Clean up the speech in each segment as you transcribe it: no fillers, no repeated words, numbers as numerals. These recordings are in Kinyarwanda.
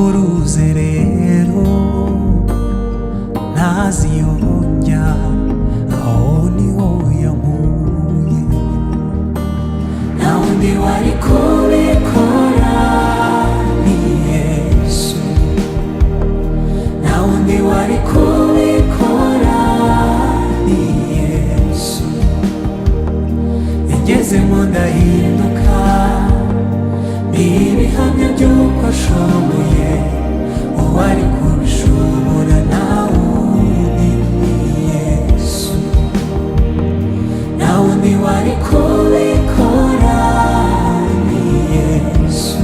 uruzerero ntaziyonja aho niho yankuye nta wundi wari kubikora ni Yesu nta wundi wari kubikora ni Yesu yagezemo ndahinduka ibihamya by'uko ashoboye uwari kubishobora nta wundi ni Yesu nta wundi wari kubikora ni Yesu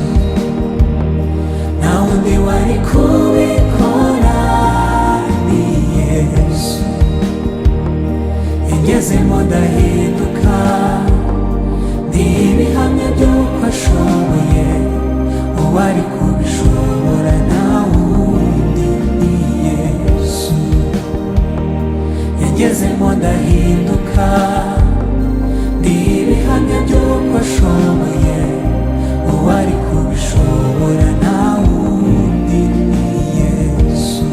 nta wundi wari kubikora ni Yesu yagezemo ndahinduka ibihamya by'uko ashoboye uwari kubishobora nta wundi ni Yesu yagezemo ndahinduka ibihamya by'uko ashoboye uwari kubishobora nta wundi ni Yesu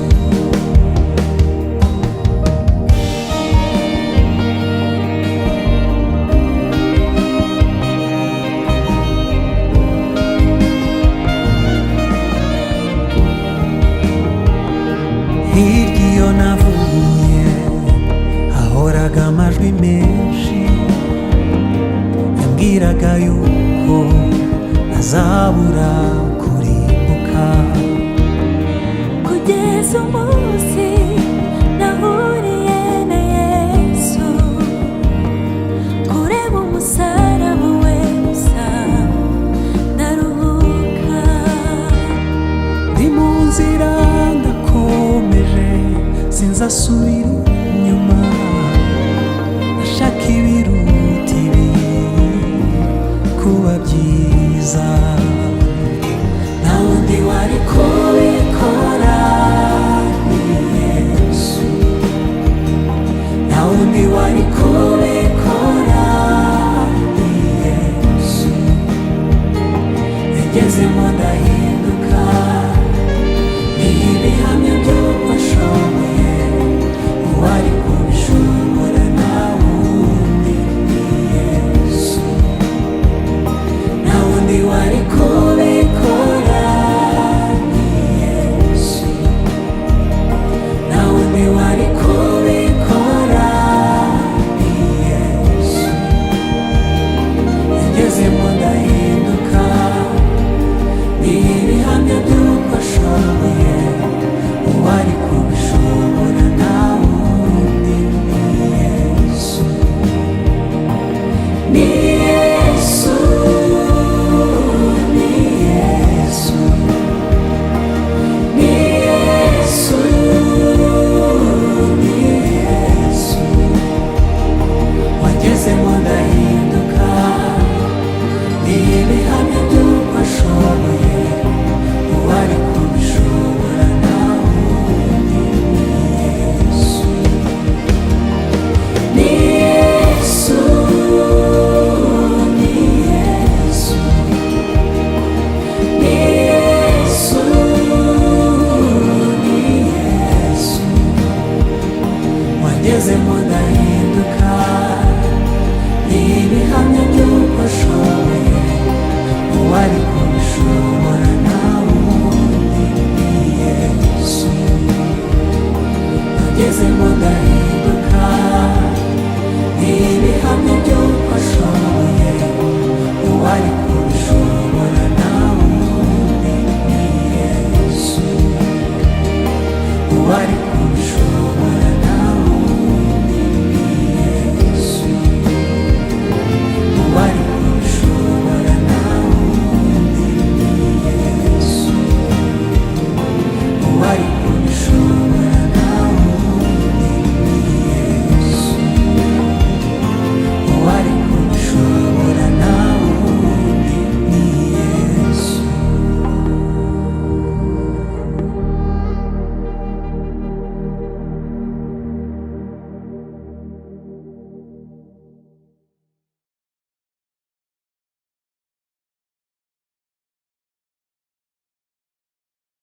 hirya iyo navuye hahoraga amajwi menshi yambwiraga yuko ntazabura kurimbuka kugeza umunsi nahuriye na Yesu kureba umusaraba we gusa ndaruhuka ndi mu nzira sinzasubira inyuma ndashaka ibiruta ibi kuba byiza nta wundi wari kubikora ni Yesu nta wundi wari kubikora ni Yesu yagezemo ndahinduka ibihamya